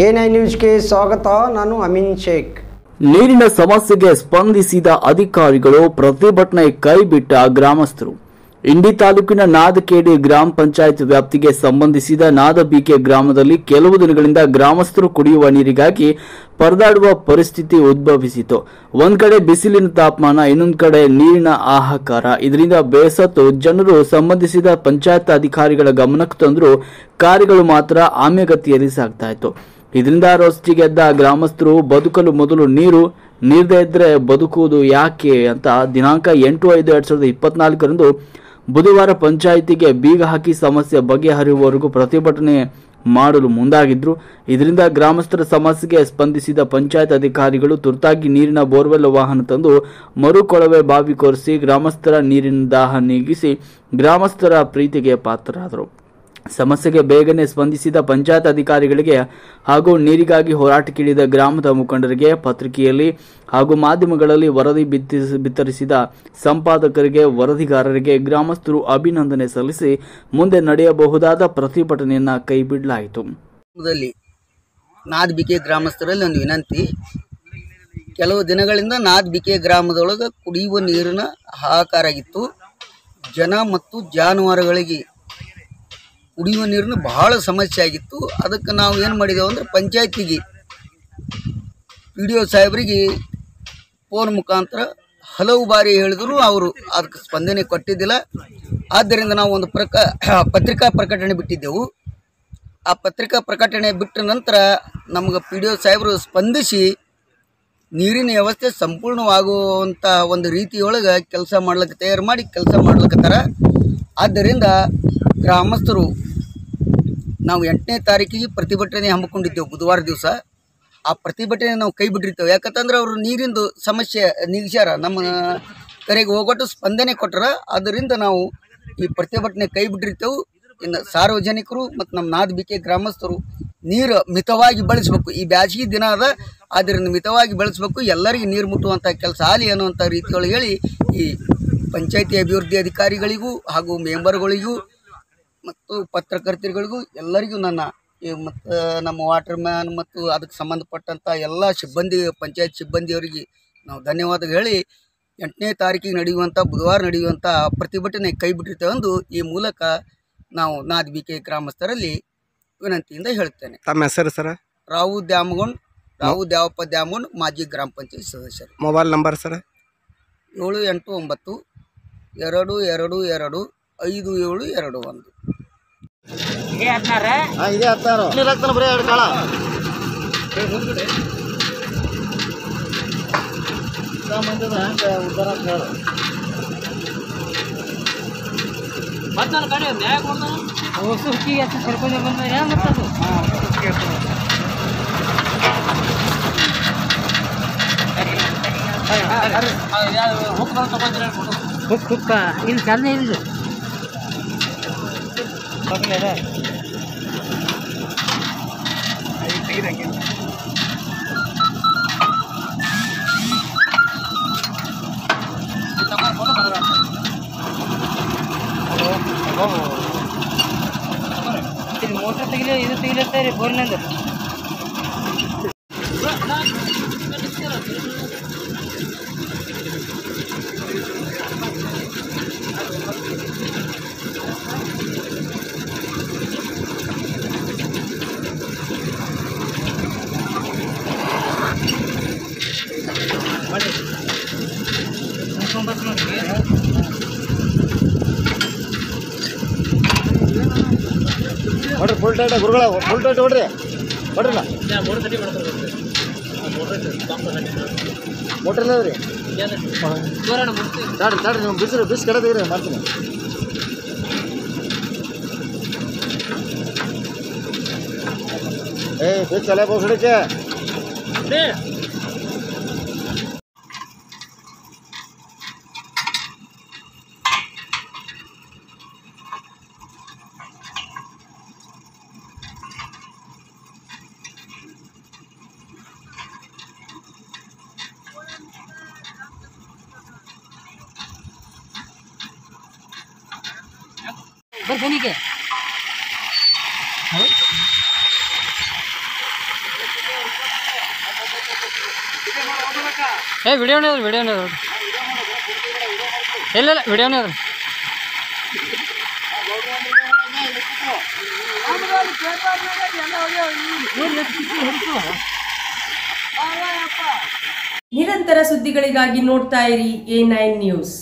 A9 ನ್ಯೂಸ್ಗೆ ಸ್ವಾಗತ. ನಾನು ಅಮೀನ್ ಶೇಖ್. ನೀರಿನ ಸಮಸ್ಯೆಗೆ ಸ್ಪಂದಿಸಿದ ಅಧಿಕಾರಿಗಳು ಪ್ರತಿಭಟನೆ ಕೈಬಿಟ್ಟ ಗ್ರಾಮಸ್ಥರು. ಇಂಡಿ ತಾಲೂಕಿನ ನಾದಕೇಡಿ ಗ್ರಾಮ ಪಂಚಾಯತ್ ವ್ಯಾಪ್ತಿಗೆ ಸಂಬಂಧಿಸಿದ ನಾದಬಿಕೆ ಗ್ರಾಮದಲ್ಲಿ ಕೆಲವು ದಿನಗಳಿಂದ ಗ್ರಾಮಸ್ಥರು ಕುಡಿಯುವ ನೀರಿಗಾಗಿ ಪರದಾಡುವ ಪರಿಸ್ಥಿತಿ ಉದ್ಭವಿಸಿತು. ಒಂದ್ ಕಡೆ ಬಿಸಿಲಿನ ತಾಪಮಾನ, ಇನ್ನೊಂದು ಕಡೆ ನೀರಿನ ಹಾಹಾಕಾರ. ಇದರಿಂದ ಬೇಸತ್ತು ಜನರು ಸಂಬಂಧಿಸಿದ ಪಂಚಾಯತ್ ಅಧಿಕಾರಿಗಳ ಗಮನಕ್ಕೆ ತಂದರೂ ಕಾರ್ಯಗಳು ಮಾತ್ರ ಆಮೆಗತಿಯಲ್ಲಿ ಸಾಗ್ತಾ ಇತ್ತು. ಇದರಿಂದ ರೋಸ್ಟಿಗೆದ್ದ ಗ್ರಾಮಸ್ಥರು ಬದುಕಲು ಮೊದಲು ನೀರದೇ ಇದ್ರೆ ಬದುಕುವುದು ಯಾಕೆ ಅಂತ ದಿನಾಂಕ 8/5/2024 ಬುಧವಾರ ಪಂಚಾಯಿತಿಗೆ ಬೀಗ ಹಾಕಿ ಸಮಸ್ಯೆ ಬಗೆಹರಿಯುವವರೆಗೂ ಪ್ರತಿಭಟನೆ ಮಾಡಲು ಮುಂದಾಗಿದ್ರು. ಇದರಿಂದ ಗ್ರಾಮಸ್ಥರ ಸಮಸ್ಯೆಗೆ ಸ್ಪಂದಿಸಿದ ಪಂಚಾಯತ್ ಅಧಿಕಾರಿಗಳು ತುರ್ತಾಗಿ ನೀರಿನ ಬೋರ್ವೆಲ್ ವಾಹನ ತಂದು ಮರುಕೊಳವೆ ಬಾವಿ ಕೊರೆಸಿ ಗ್ರಾಮಸ್ಥರ ನೀರಿನ ದಾಹ ನೀಗಿಸಿ ಗ್ರಾಮಸ್ಥರ ಪ್ರೀತಿಗೆ ಪಾತ್ರರಾದರು. ಸಮಸ್ಯೆಗೆ ಬೇಗನೆ ಸ್ಪಂದಿಸಿದ ಪಂಚಾಯತ್ ಅಧಿಕಾರಿಗಳಿಗೆ ಹಾಗೂ ನೀರಿಗಾಗಿ ಹೋರಾಟಕ್ಕಿಳಿದ ಗ್ರಾಮದ ಮುಖಂಡರಿಗೆ, ಪತ್ರಿಕೆಯಲ್ಲಿ ಹಾಗೂ ಮಾಧ್ಯಮಗಳಲ್ಲಿ ವರದಿ ಬಿತ್ತರಿಸಿದ ಸಂಪಾದಕರಿಗೆ, ವರದಿಗಾರರಿಗೆ ಗ್ರಾಮಸ್ಥರು ಅಭಿನಂದನೆ ಸಲ್ಲಿಸಿ ಮುಂದೆ ನಡೆಯಬಹುದಾದ ಪ್ರತಿಭಟನೆಯನ್ನ ಕೈಬಿಡಲಾಯಿತು. ನಾದಬಿಕೆ ಗ್ರಾಮಸ್ಥರಲ್ಲಿ ಒಂದು ವಿನಂತಿ. ಕೆಲವು ದಿನಗಳಿಂದ ನಾದಬಿಕೆ ಗ್ರಾಮದೊಳಗೆ ಕುಡಿಯುವ ನೀರಿನ ಹಾಹಾಕಾರ ಆಗಿತ್ತು. ಜನ ಮತ್ತು ಜಾನುವಾರುಗಳಿಗೆ ಕುಡಿಯುವ ನೀರಿನ ಬಹಳ ಸಮಸ್ಯೆ ಆಗಿತ್ತು. ಅದಕ್ಕೆ ನಾವು ಏನು ಮಾಡಿದೆವು ಅಂದರೆ ಪಂಚಾಯತಿಗೆ PDO ಸಾಹೇಬರಿಗೆ ಫೋನ್ ಮುಖಾಂತರ ಹಲವು ಬಾರಿ ಹೇಳಿದ್ರು, ಅವರು ಅದಕ್ಕೆ ಸ್ಪಂದನೆ ಕೊಟ್ಟಿದ್ದಿಲ್ಲ. ಆದ್ದರಿಂದ ನಾವು ಒಂದು ಪತ್ರಿಕಾ ಪ್ರಕಟಣೆ ಬಿಟ್ಟಿದ್ದೆವು. ಆ ಪತ್ರಿಕಾ ಪ್ರಕಟಣೆ ಬಿಟ್ಟ ನಂತರ ನಮಗೆ PDO ಸಾಹೇಬರು ಸ್ಪಂದಿಸಿ ನೀರಿನ ವ್ಯವಸ್ಥೆ ಸಂಪೂರ್ಣವಾಗುವಂಥ ಒಂದು ರೀತಿಯೊಳಗೆ ಕೆಲಸ ಮಾಡ್ಲಿಕ್ಕೆ ತಯಾರು ಮಾಡಿ ಕೆಲಸ ಮಾಡ್ಲಿಕ್ಕತ್ತಾರ. ಆದ್ದರಿಂದ ಗ್ರಾಮಸ್ಥರು ನಾವು 8ನೇ ತಾರೀಕಿಗೆ ಪ್ರತಿಭಟನೆ ಹಮ್ಮಿಕೊಂಡಿದ್ದೆವು ಬುಧವಾರ ದಿವಸ. ಆ ಪ್ರತಿಭಟನೆ ನಾವು ಕೈ ಬಿಟ್ಟಿರ್ತೇವೆ. ಯಾಕಂತಂದ್ರೆ ಅವರು ನೀರಿಂದು ಸಮಸ್ಯೆ ನೀಗಿಸ್ಯಾರ, ನಮ್ಮ ಕರೆಗೆ ಹೋಗೊಟ್ಟು ಸ್ಪಂದನೆ ಕೊಟ್ಟರ. ಆದ್ದರಿಂದ ನಾವು ಈ ಪ್ರತಿಭಟನೆ ಕೈ ಬಿಟ್ಟಿರ್ತೇವೆ. ಇನ್ನು ಸಾರ್ವಜನಿಕರು ಮತ್ತು ನಮ್ಮ ನಾದಬಿಕೆ ಗ್ರಾಮಸ್ಥರು ನೀರು ಮಿತವಾಗಿ ಬಳಸಬೇಕು. ಈ ಬ್ಯಾಸಿಗೆ ದಿನ ಅದ, ಆದ್ದರಿಂದ ಮಿತವಾಗಿ ಬಳಸಬೇಕು. ಎಲ್ಲರಿಗೂ ನೀರು ಮುಟ್ಟುವಂಥ ಕೆಲಸ ಆಗಲಿ ಅನ್ನುವಂಥ ರೀತಿಯೊಳಗೆ ಹೇಳಿ ಈ ಪಂಚಾಯತಿ ಅಭಿವೃದ್ಧಿ ಅಧಿಕಾರಿಗಳಿಗೂ ಹಾಗೂ ಮೆಂಬರ್ಗಳಿಗೂ ಮತ್ತು ಪತ್ರಕರ್ತರಿಗಳಿಗೂ ಎಲ್ಲರಿಗೂ ಮತ್ತು ನಮ್ಮ ವಾಟರ್ ಮ್ಯಾನ್ ಮತ್ತು ಅದಕ್ಕೆ ಸಂಬಂಧಪಟ್ಟಂಥ ಎಲ್ಲ ಸಿಬ್ಬಂದಿ, ಪಂಚಾಯತ್ ಸಿಬ್ಬಂದಿಯವರಿಗೆ ನಾವು ಧನ್ಯವಾದ ಹೇಳಿ 8ನೇ ತಾರೀಕಿಗೆ ನಡೆಯುವಂಥ ಬುಧವಾರ ನಡೆಯುವಂಥ ಪ್ರತಿಭಟನೆ ಕೈ ಬಿಟ್ಟಿರ್ತೇವೆಂದು ಈ ಮೂಲಕ ನಾವು ನಾದಬಿಕೆ ಗ್ರಾಮಸ್ಥರಲ್ಲಿ ವಿನಂತಿಯಿಂದ ಹೇಳ್ತೇನೆ. ತಮ್ಮ ಹೆಸರು ಸರ್? ರಾವು ದ್ಯಾವಪ್ಪ ದ್ಯಾಮಗೊಂಡ್, ಮಾಜಿ ಗ್ರಾಮ ಪಂಚಾಯತ್ ಸದಸ್ಯರು. Mobile number sir? 789 222 5721. ಇದೇ 16 ನೀರಾಗ್ತಾನೆ ಬರೀ 2 ಕಾಳ ಮತ್ತೊಂದು ಕಡೆ ನ್ಯಾಯ ಕೊಡ್ತಾನೆ ಹೊಸಕಿ ಎಷ್ಟು ಸರ್ಕೊಂಡು ಬಂದ್ರೆ ಮತ್ತದು ಹುಕ್ಕ ಇನ್ನು ಚಂದ ಇಲ್ಲ ತೆಗಿದಂಗೆ ಮೋಟರ್ ತೆಗಿಲಿ, ಇದು ತೆಗಿಲತ್ತಾರೆ ಬೋರ್ನಿಂದ. ನೋಡ್ರಿ ಫುಲ್ ಟೈಟ್ ಗುರುಗಳ, ಫುಲ್ ಟೈಟ್ ನೋಡ್ರಿ ನೋಡ್ರಿಲ್ಲ ಮೋಟ್ರ್ ಇಲ್ಲ ರೀ. ತಾಡ್ರಿ ನೀವು ಬಿಸಿ ಕೆಡದಿರಿ ಮಾಡ್ತೀನಿ. ಬಿಸಿ ಚಲೋ ಬೋಸಡಿಕೆ बस होनी के ವಿಡಿಯೋನೇ ಅದ ವಿಡಿಯೋನೇ ಅದ ಇಲ್ಲ ವಿಡಿಯೋನೇ ಅದ ನಿರಂತರ ಸುದ್ದಿಗಳಿಗಾಗಿ ನೋಡ್ತಾ ಇರಿ A9 ನ್ಯೂಸ್.